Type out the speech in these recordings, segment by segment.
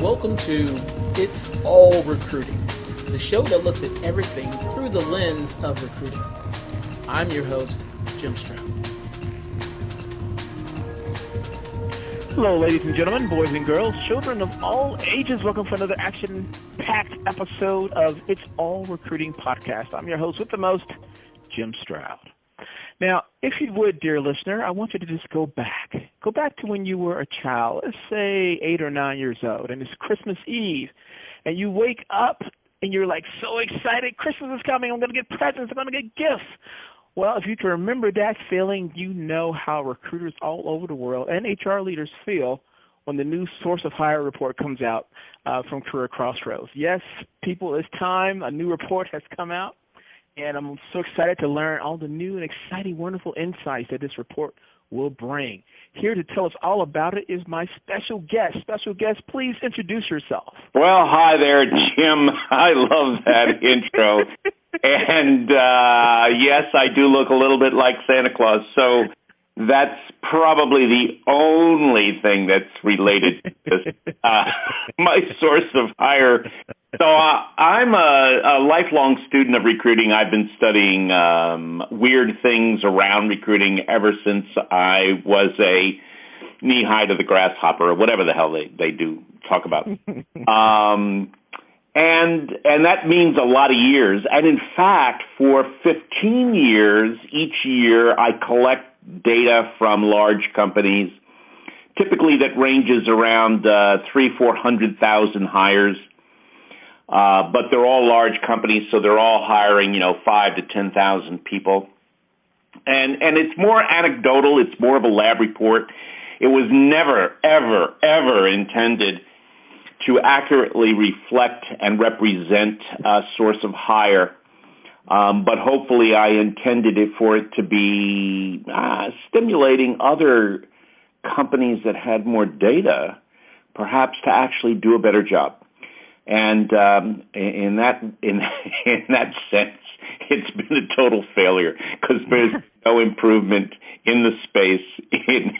Welcome to It's All Recruiting, the show that looks at everything through the lens of recruiting. I'm your host, Jim Stroud. Hello, ladies and gentlemen, boys and girls, children of all ages. Welcome for another action-packed episode of It's All Recruiting podcast. I'm your host with the most, Jim Stroud. Now, if you would, dear listener, I want you to just go back. Go back to when you were a child, let's say 8 or 9 years old, and it's Christmas Eve, and you wake up and you're like so excited, Christmas is coming, I'm going to get presents, I'm going to get gifts. Well, if you can remember that feeling, you know how recruiters all over the world and HR leaders feel when the new source of hire report comes out from Career Crossroads. Yes, people, it's time. A new report has come out. And I'm so excited to learn all the new and exciting, wonderful insights that this report will bring. Here to tell us all about it is my special guest. Special guest, please introduce yourself. Well, hi there, Jim. I love that intro. And, yes, I do look a little bit like Santa Claus. So that's probably the only thing that's related to this, my source of hire. So I'm a lifelong student of recruiting. I've been studying weird things around recruiting ever since I was a knee-high to the grasshopper, or whatever the hell they do talk about. And that means a lot of years. And in fact, for 15 years, each year I collect data from large companies, typically that ranges around 300,000-400,000 hires. But they're all large companies, so they're all hiring, 5,000 to 10,000 people. And it's more anecdotal. It's more of a lab report. It was never, ever, ever intended to accurately reflect and represent a source of hire. But hopefully I intended it for it to be stimulating other companies that had more data, perhaps to actually do a better job. And in that sense, it's been a total failure because there's no improvement in the space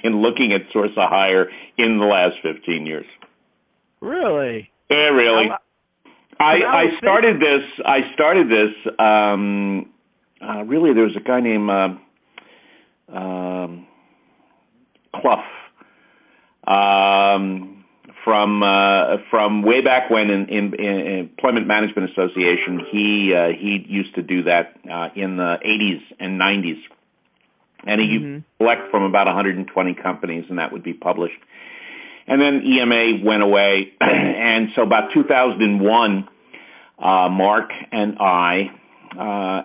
in looking at source of hire in the last 15 years. Really? Yeah, really. I started this. Really, there was a guy named Clough. From way back when in Employment Management Association, he used to do that in the 80s and 90s, and he used to collect from about 120 companies, and that would be published. And then EMA went away, and so about 2001, Mark and I,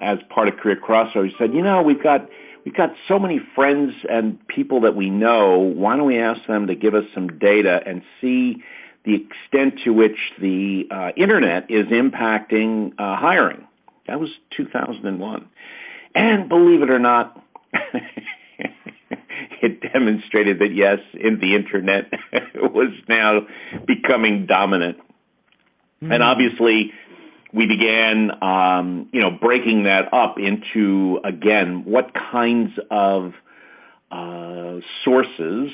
as part of Career Crossroads, said, we've got so many friends and people that we know. Why don't we ask them to give us some data and see the extent to which the Internet is impacting hiring? That was 2001. And believe it or not, it demonstrated that, yes, the Internet was now becoming dominant. And obviously, we began, breaking that up into, again, what kinds of sources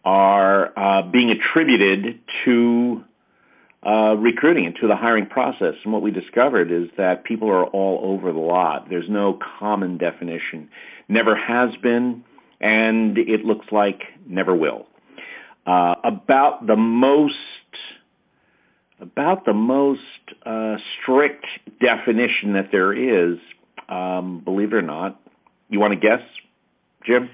are being attributed to recruiting and to the hiring process. And what we discovered is that people are all over the lot. There's no common definition. Never has been, and it looks like never will. About the most strict definition that there is, believe it or not, you want to guess, Jim?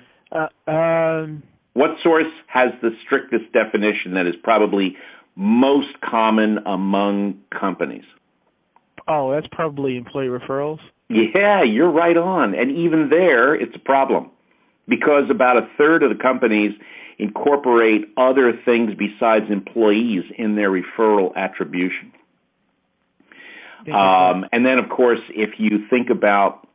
What source has the strictest definition that is probably most common among companies? Oh, that's probably employee referrals. Yeah, you're right on. And even there, it's a problem because about a third of the companies incorporate other things besides employees in their referral attribution. And then, of course, if you think about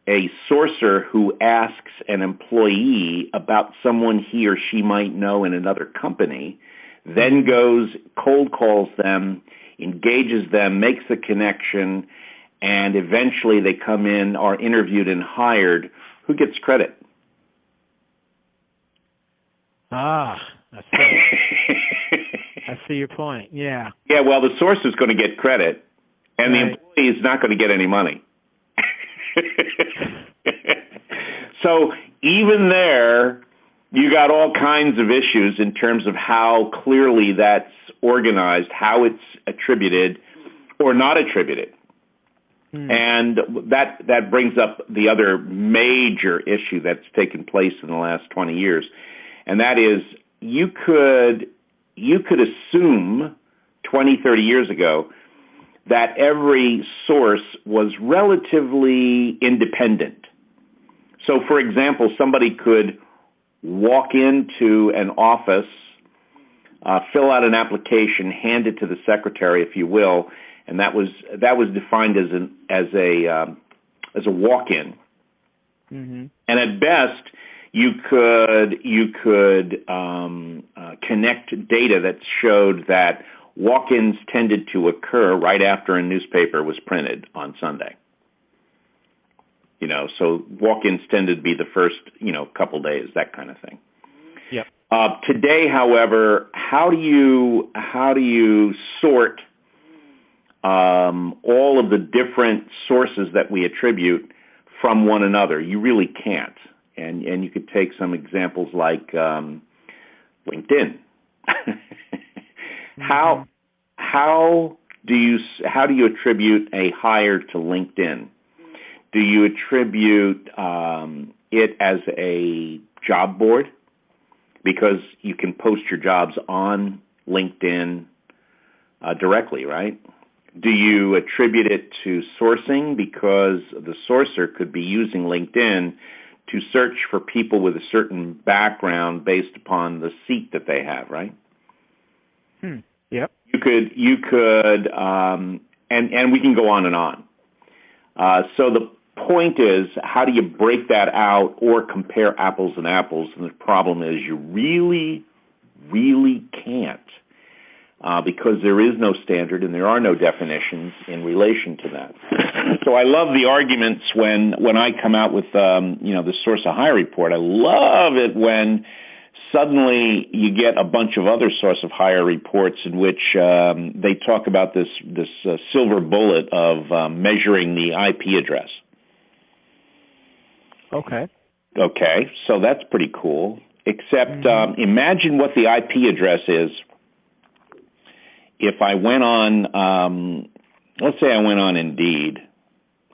a sourcer who asks an employee about someone he or she might know in another company, then goes, cold calls them, engages them, makes the connection, and eventually they come in, are interviewed and hired, who gets credit? That's it. I see your point. Yeah. Yeah, well, the source is going to get credit, and the Right. employee is not going to get any money. So even there, you got all kinds of issues in terms of how clearly that's organized, how it's attributed or not attributed. And that brings up the other major issue that's taken place in the last 20 years, and that is you could assume 20, 30 years ago that every source was relatively independent. So, for example, somebody could walk into an office, fill out an application, hand it to the secretary, if you will, and that was defined as a walk-in. Mm-hmm. And at best, you could connect data that showed that walk-ins tended to occur right after a newspaper was printed on Sunday. So walk-ins tended to be the first, couple days, that kind of thing. Yep. Today, however, how do you sort all of the different sources that we attribute from one another? You really can't. And you could take some examples like LinkedIn. How do you attribute a hire to LinkedIn? Do you attribute it as a job board? Because you can post your jobs on LinkedIn directly, right? Do you attribute it to sourcing because the sourcer could be using LinkedIn to search for people with a certain background based upon the seat that they have, right? Yep. You could, and we can go on and on. So the point is, how do you break that out or compare apples and apples? And the problem is you really, really can't. Because there is no standard and there are no definitions in relation to that. So I love the arguments when I come out with the source of hire report. I love it when suddenly you get a bunch of other source of hire reports in which they talk about this silver bullet of measuring the IP address. Okay, so that's pretty cool. Except imagine what the IP address is. If I went on, let's say I went on Indeed,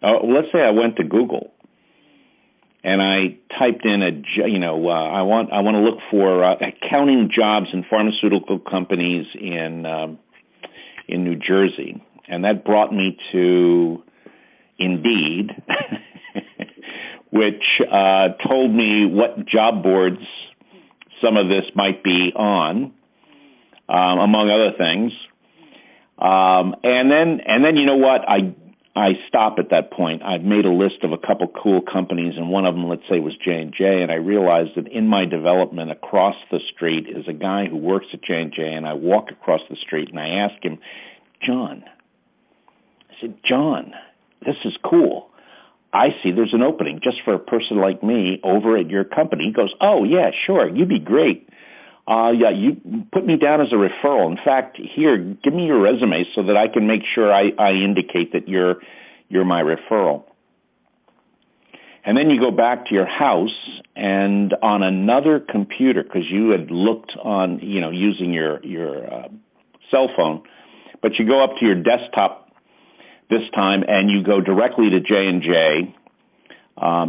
let's say I went to Google, and I typed in I want to look for accounting jobs in pharmaceutical companies in New Jersey, and that brought me to Indeed, which told me what job boards some of this might be on, among other things. And then you know what? I stop at that point. I've made a list of a couple cool companies, and one of them, let's say, was J&J, and I realized that in my development across the street is a guy who works at J&J, and I walk across the street and I ask him, John, this is cool. I see there's an opening just for a person like me over at your company. He goes, oh, yeah, sure, you'd be great. You put me down as a referral. In fact, here, give me your resume so that I can make sure I indicate that you're my referral. And then you go back to your house and on another computer, because you had looked on, using your cell phone, but you go up to your desktop this time and you go directly to J&J.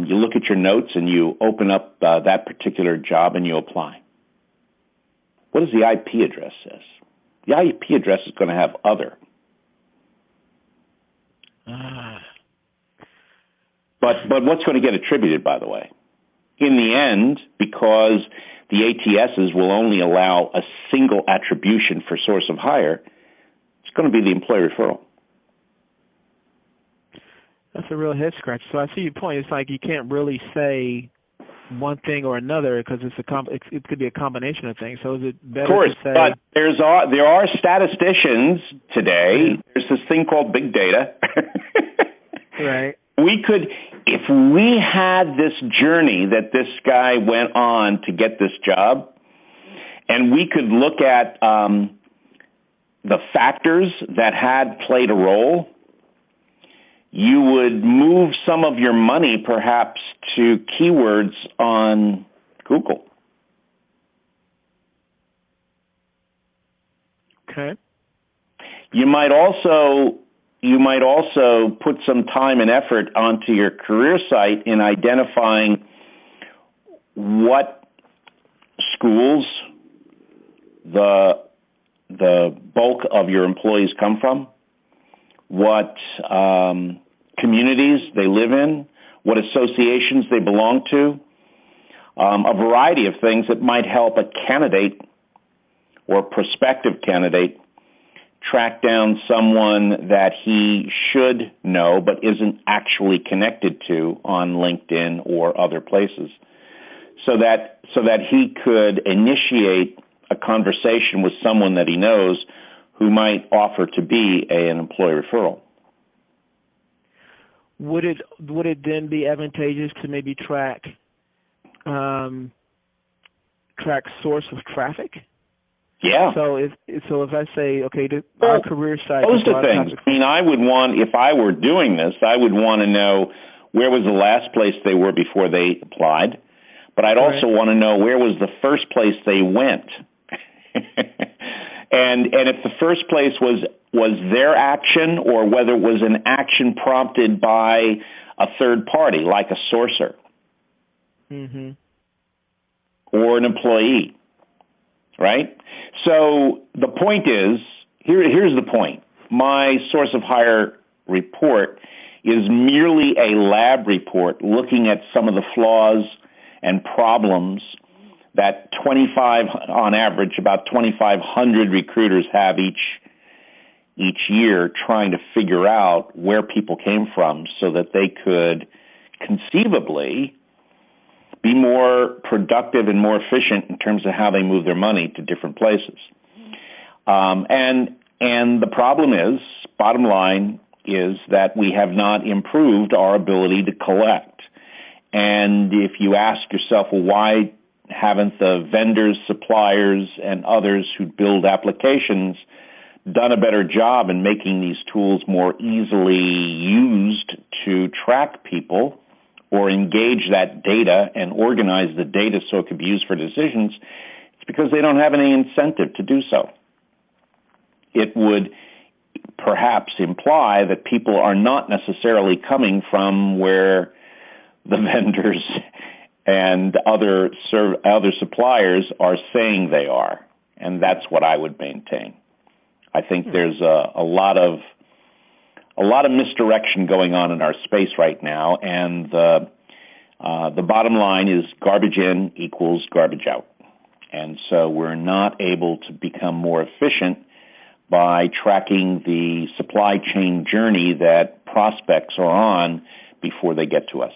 You look at your notes and you open up that particular job and you apply. What does the IP address say? The IP address is going to have other. But what's going to get attributed, by the way? In the end, because the ATSs will only allow a single attribution for source of hire, it's going to be the employee referral. That's a real head scratch. So I see your point. It's like you can't really say one thing or another because it could be a combination of things. So is it better to say? But there are statisticians today. There's this thing called big data. Right. We could, if we had this journey that this guy went on to get this job, and we could look at the factors that had played a role, you would move some of your money perhaps to keywords on Google. Okay. You might also put some time and effort onto your career site in identifying what schools the bulk of your employees come from, what communities they live in, what associations they belong to, a variety of things that might help a candidate or prospective candidate track down someone that he should know but isn't actually connected to on LinkedIn or other places, so that he could initiate a conversation with someone that he knows who might offer to be an employee referral. Would it then be advantageous to maybe track source of traffic? Yeah. So if I say, okay, our career site. Those are things. I mean, if I were doing this, I would want to know where was the last place they were before they applied, but I'd also want to know where was the first place they went. and if the first place was their action, or whether it was an action prompted by a third party, like a sourcer, or an employee, right? So the point is, here's the point. My source of hire report is merely a lab report looking at some of the flaws and problems that on average, about 2,500 recruiters have each year, trying to figure out where people came from so that they could conceivably be more productive and more efficient in terms of how they move their money to different places. And the problem is, bottom line, is that we have not improved our ability to collect. And if you ask yourself, well, why haven't the vendors, suppliers, and others who build applications done a better job in making these tools more easily used to track people or engage that data and organize the data so it could be used for decisions? It's because they don't have any incentive to do so. It would perhaps imply that people are not necessarily coming from where the vendors and other suppliers are saying they are, and that's what I would maintain. I think there's a lot of misdirection going on in our space right now, and the bottom line is garbage in equals garbage out. And so we're not able to become more efficient by tracking the supply chain journey that prospects are on before they get to us.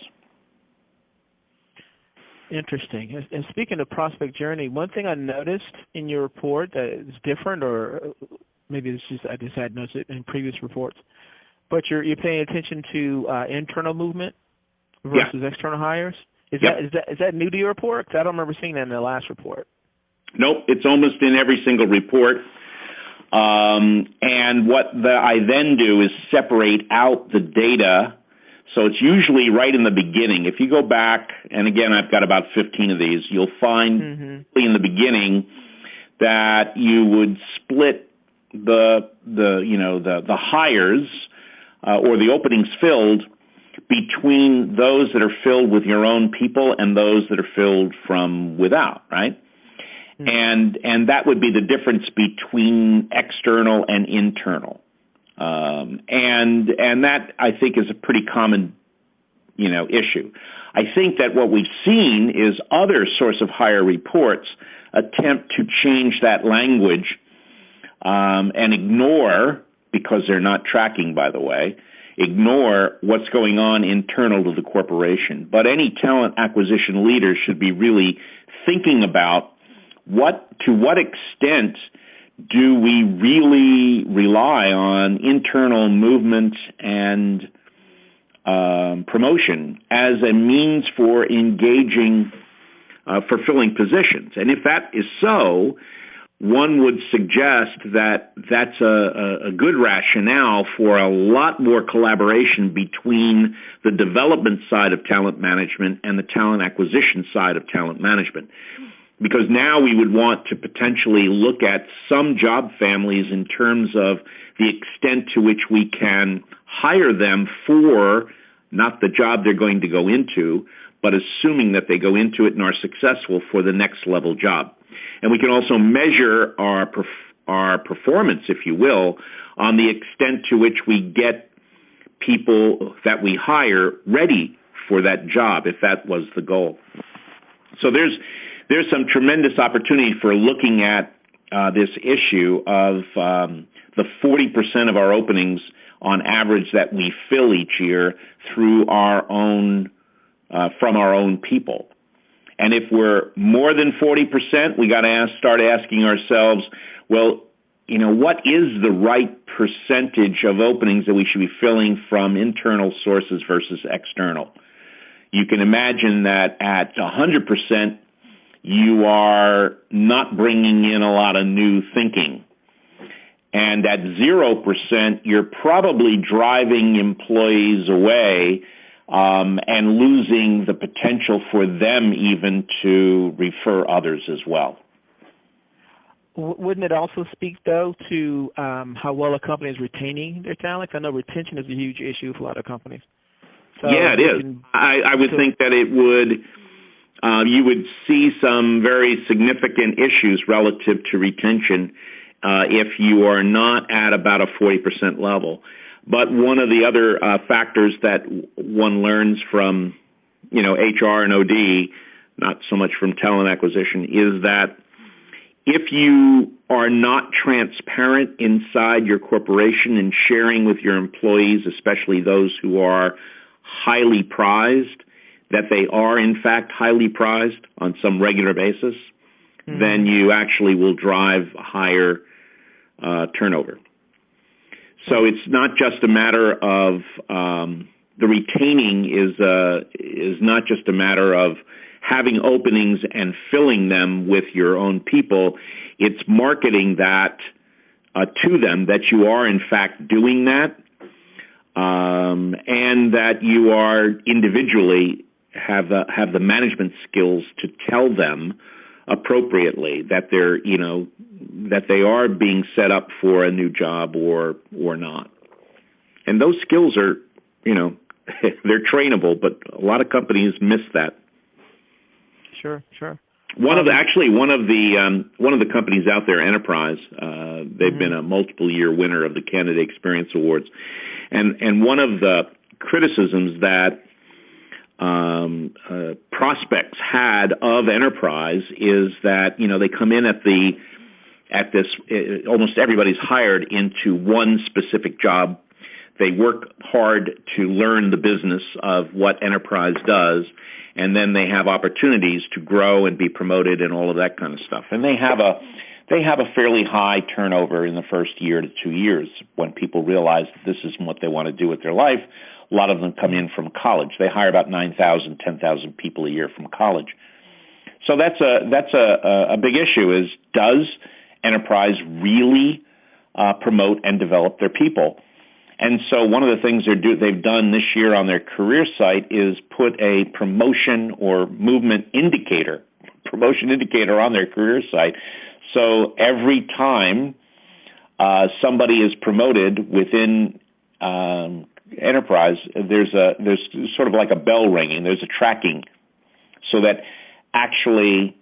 Interesting. And speaking of prospect journey, one thing I noticed in your report that is different, or maybe it's just I just had noticed it in previous reports, but you're paying attention to internal movement versus external hires. Is that new to your report? Because I don't remember seeing that in the last report. Nope, it's almost in every single report. And what I then do is separate out the data. So it's usually right in the beginning. If you go back, and again, I've got about 15 of these, you'll find in the beginning that you would split the hires or the openings filled between those that are filled with your own people and those that are filled from without, right? And that would be the difference between external and internal. And that, I think, is a pretty common, issue. I think that what we've seen is other source of hire reports attempt to change that language and ignore, because they're not tracking, by the way, ignore what's going on internal to the corporation. But any talent acquisition leader should be really thinking about to what extent do we really rely on internal movement and promotion as a means for engaging, for filling positions. And if that is so, one would suggest that that's a good rationale for a lot more collaboration between the development side of talent management and the talent acquisition side of talent management. Because now we would want to potentially look at some job families in terms of the extent to which we can hire them for not the job they're going to go into, but assuming that they go into it and are successful for the next level job. And we can also measure our performance, if you will, on the extent to which we get people that we hire ready for that job, if that was the goal. So there's some tremendous opportunity for looking at this issue of the 40% of our openings on average that we fill each year through our own from our own people. And if we're more than 40%, we got to start asking ourselves, well, what is the right percentage of openings that we should be filling from internal sources versus external? You can imagine that at 100%, you are not bringing in a lot of new thinking. And at 0%, you're probably driving employees away and losing the potential for them even to refer others as well. Wouldn't it also speak, though, to how well a company is retaining their talent? I know retention is a huge issue for a lot of companies. So yeah, it is. I would think that it would. You would see some very significant issues relative to retention if you are not at about a 40% level. But one of the other factors that one learns from, HR and OD, not so much from talent acquisition, is that if you are not transparent inside your corporation and sharing with your employees, especially those who are highly prized, that they are in fact highly prized on some regular basis, then you actually will drive higher turnover. So it's not just a matter of the retaining is not just a matter of having openings and filling them with your own people. It's marketing that to them that you are in fact doing that, and that you are individually have the management skills to tell them appropriately that they're that they are being set up for a new job or not. And those skills are they're trainable, but a lot of companies miss that. Sure. One of the companies out there, Enterprise, they've been a multiple year winner of the Candidate Experience Awards, and one of the criticisms that prospects had of Enterprise is that they come in at this almost everybody's hired into one specific job. They work hard to learn the business of what Enterprise does, and then they have opportunities to grow and be promoted and all of that kind of stuff. And they have a fairly high turnover in the first year to 2 years when people realize that this isn't what they want to do with their life. A lot of them come in from college. They hire about 9,000, 10,000 people a year from college. So that's a big issue. Is does Enterprise really promote and develop their people? And so one of the things they've done this year on their career site is put a promotion or movement indicator on their career site. So every time somebody is promoted within Enterprise, there's sort of like a bell ringing. There's a tracking, so that actually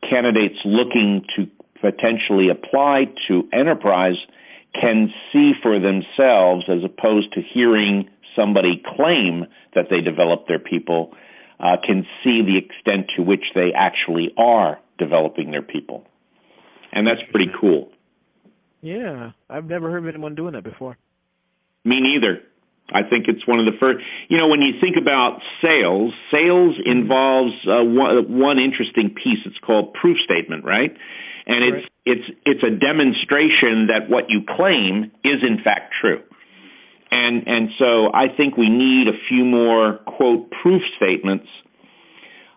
candidates looking to potentially apply to Enterprise can see for themselves, as opposed to hearing somebody claim that they develop their people, can see the extent to which they actually are developing their people. And that's pretty cool. Yeah, I've never heard of anyone doing that before. Me neither. I think it's one of the first. When you think about sales involves one interesting piece. It's called proof statement, right? And it's a demonstration that what you claim is in fact true. And so I think we need a few more, quote, proof statements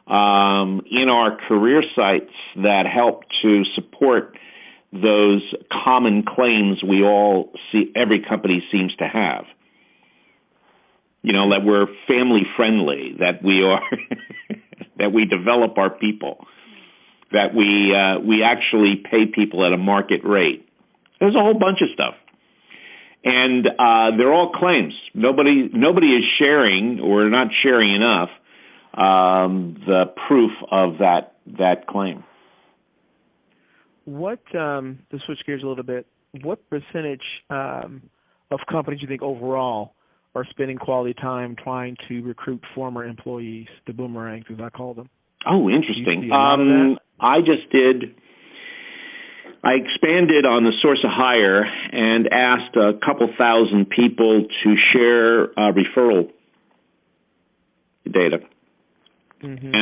in our career sites that help to support those common claims we all see, every company seems to have. You know, that we're family friendly, that we are, that we develop our people, that we actually pay people at a market rate. There's a whole bunch of stuff. And they're all claims. Nobody is sharing or not sharing enough the proof of that claim. What, to switch gears a little bit, what percentage of companies do you think overall are spending quality time trying to recruit former employees, the boomerangs, as I call them? Oh, interesting. I expanded on the source of hire and asked a couple thousand people to share referral data. Mm-hmm.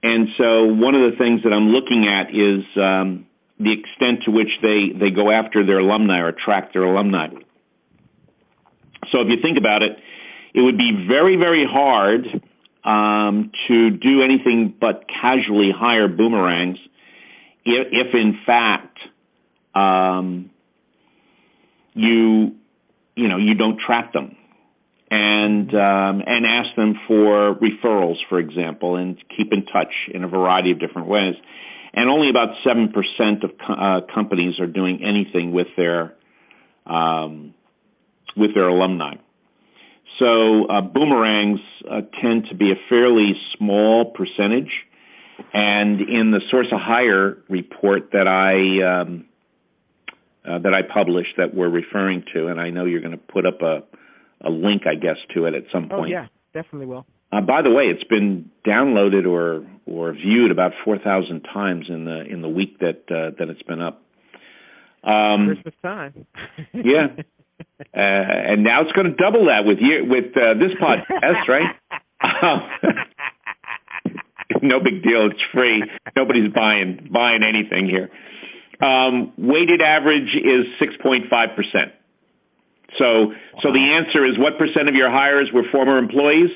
And so one of the things that I'm looking at is the extent to which they go after their alumni or attract their alumni. So if you think about it, it would be very, very hard to do anything but casually hire boomerangs if in fact you don't track them and ask them for referrals, for example, and keep in touch in a variety of different ways. And only about 7% of companies are doing anything with their alumni. So boomerangs tend to be a fairly small percentage. And in the source of hire report that I published that we're referring to, and I know you're going to put up a link, I guess, to it at some point. Oh, yeah, definitely will. By the way, it's been downloaded or viewed about 4,000 times in the week that it's been up. Christmas time. Yeah. And now it's going to double that with this podcast, right? No big deal. It's free. Nobody's buying anything here. Weighted average is 6.5%. So the answer is, what percent of your hires were former employees?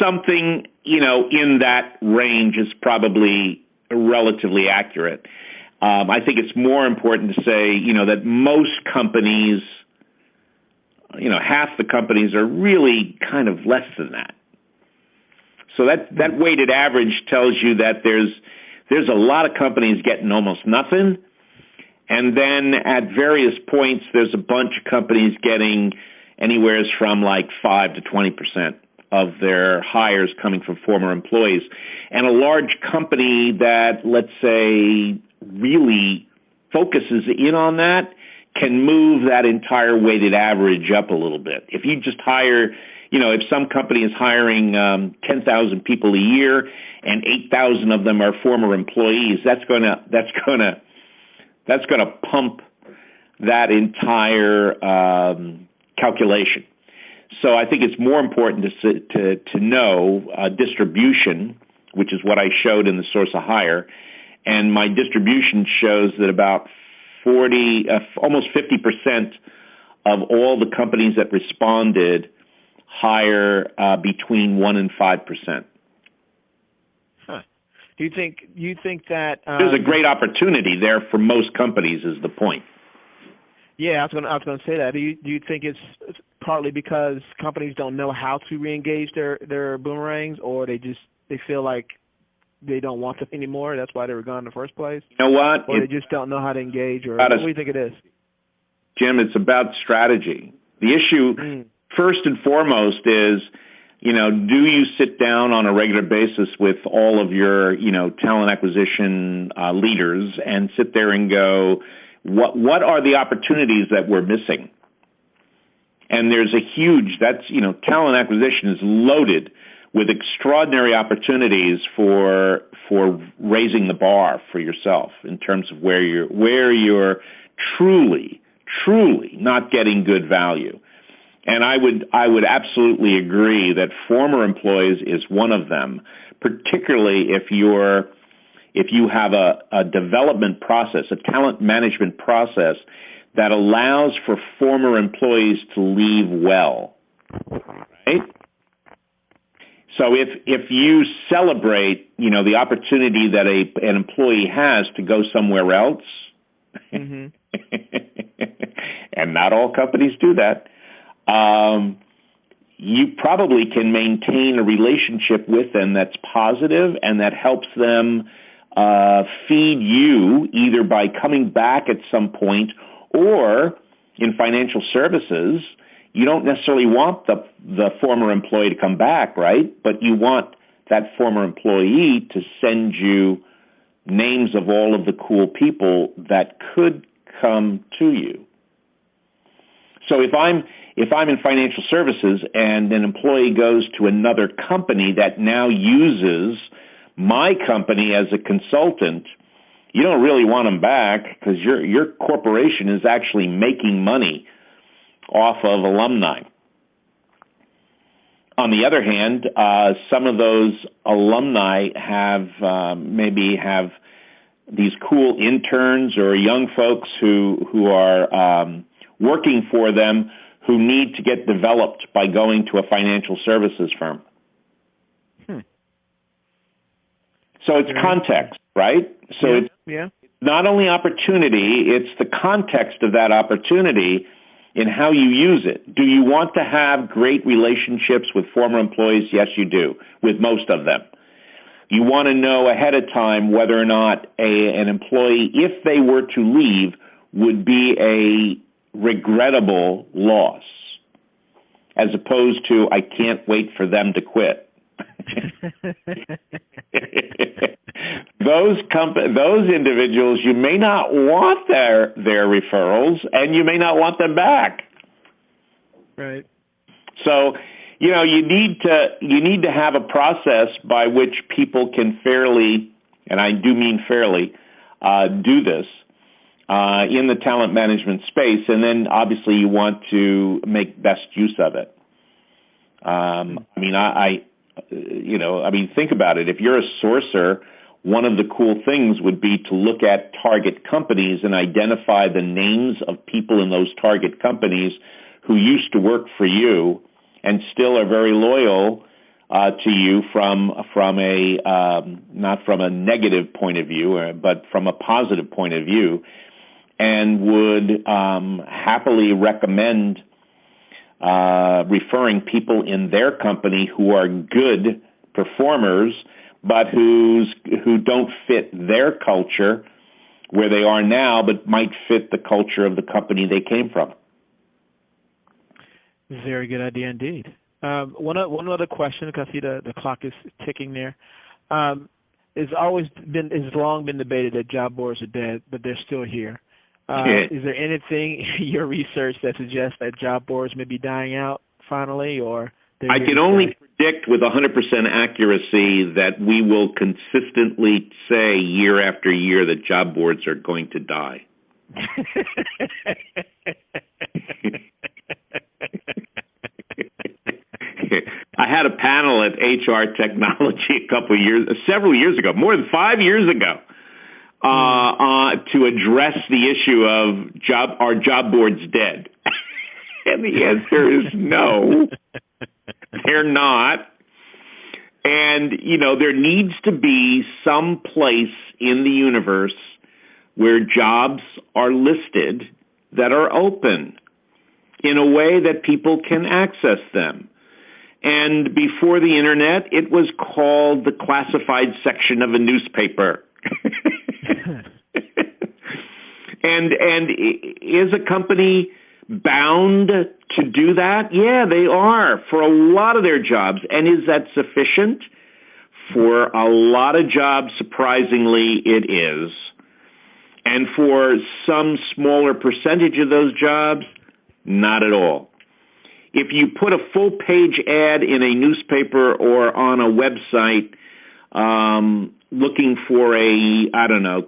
Something, in that range is probably relatively accurate. I think it's more important to say, that most companies, half the companies are really kind of less than that. So that weighted average tells you that there's a lot of companies getting almost nothing. And then at various points, there's a bunch of companies getting anywhere from like 5 to 20% of their hires coming from former employees. And a large company that, let's say, really focuses in on that can move that entire weighted average up a little bit. If you just hire, if some company is hiring 10,000 people a year and 8,000 of them are former employees, that's going to pump that entire calculation. So I think it's more important to know distribution, which is what I showed in the source of hire, and my distribution shows that about almost 50% of all the companies that responded hire between 1% and 5%. Huh. Do you think that there's a great opportunity there for most companies? Is the point? Yeah, I was going to say that. Do you think it's partly because companies don't know how to reengage their boomerangs, or they feel like they don't want them anymore? That's why they were gone in the first place. You know what? Or they just don't know how to engage, or what do you think it is? Jim, it's about strategy. The issue, first and foremost, is, do you sit down on a regular basis with all of your, talent acquisition leaders and sit there and go, what are the opportunities that we're missing? And there's talent acquisition is loaded with extraordinary opportunities for raising the bar for yourself in terms of where you're truly not getting good value. And I would absolutely agree that former employees is one of them, particularly if you have a development process, a talent management process that allows for former employees to leave well, right? So if you celebrate, the opportunity that an employee has to go somewhere else, mm-hmm. and not all companies do that, you probably can maintain a relationship with them that's positive and that helps them feed you either by coming back at some point, or in financial services, you don't necessarily want the former employee to come back, right? But you want that former employee to send you names of all of the cool people that could come to you. So if I'm in financial services and an employee goes to another company that now uses my company as a consultant, you don't really want them back because your corporation is actually making money off of alumni. On the other hand, some of those alumni maybe have these cool interns or young folks who are working for them who need to get developed by going to a financial services firm. So it's context, right? So it's not only opportunity, it's the context of that opportunity in how you use it. Do you want to have great relationships with former employees? Yes, you do, with most of them. You want to know ahead of time whether or not an employee, if they were to leave, would be a regrettable loss, as opposed to, I can't wait for them to quit. Those individuals, you may not want their referrals, and you may not want them back. Right. So, you need to have a process by which people can fairly, and I do mean fairly, do this in the talent management space, and then obviously you want to make best use of it. Think about it. If you're a sourcer, one of the cool things would be to look at target companies and identify the names of people in those target companies who used to work for you and still are very loyal to you from a not from a negative point of view, but from a positive point of view, and would happily recommend referring people in their company who are good performers, but who don't fit their culture where they are now, but might fit the culture of the company they came from. Very good idea indeed. One other question, because I see the clock is ticking there. It's long been debated that job boards are dead, but they're still here. Is there anything in your research that suggests that job boards may be dying out finally, or? I can only predict with 100% accuracy that we will consistently say year after year that job boards are going to die. I had a panel at HR Technology several years ago, more than 5 years ago, to address the issue of are job boards dead? And the answer is no, they're not. And, there needs to be some place in the universe where jobs are listed that are open in a way that people can access them. And before the internet, it was called the classified section of a newspaper. And is a company bound to do that? Yeah, they are for a lot of their jobs. And is that sufficient? For a lot of jobs, surprisingly, it is. And for some smaller percentage of those jobs, not at all. If you put a full-page ad in a newspaper or on a website looking for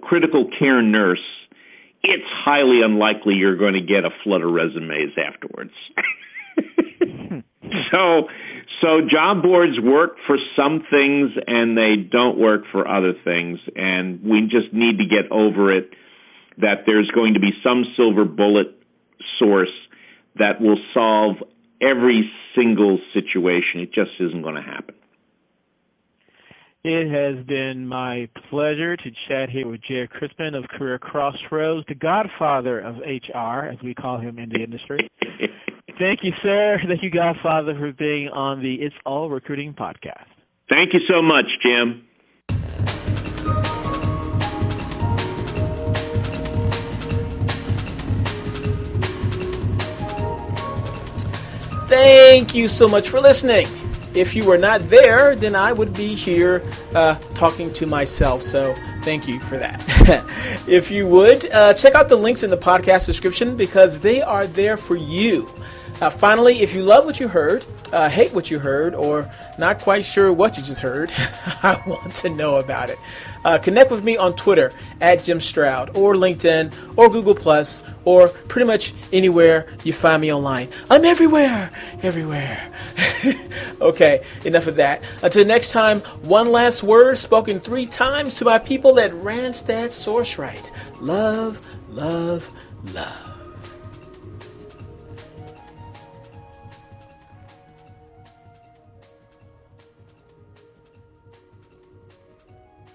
critical care nurse, it's highly unlikely you're going to get a flood of resumes afterwards. So job boards work for some things and they don't work for other things, and we just need to get over it, that there's going to be some silver bullet source that will solve every single situation. It just isn't going to happen. It has been my pleasure to chat here with Jared Crispin of Career Crossroads, the godfather of HR, as we call him in the industry. Thank you, sir. Thank you, Godfather, for being on the It's All Recruiting podcast. Thank you so much, Jim. Thank you so much for listening. If you were not there, then I would be here talking to myself. So thank you for that. If you would, check out the links in the podcast description because they are there for you. Finally, if you love what you heard, hate what you heard, or not quite sure what you just heard, I want to know about it. Connect with me on Twitter at Jim Stroud, or LinkedIn, or Google+, or pretty much anywhere you find me online. I'm everywhere. Okay, enough of that. Until next time, one last word spoken 3 times to my people at Randstad Sourceright. Love, love, love.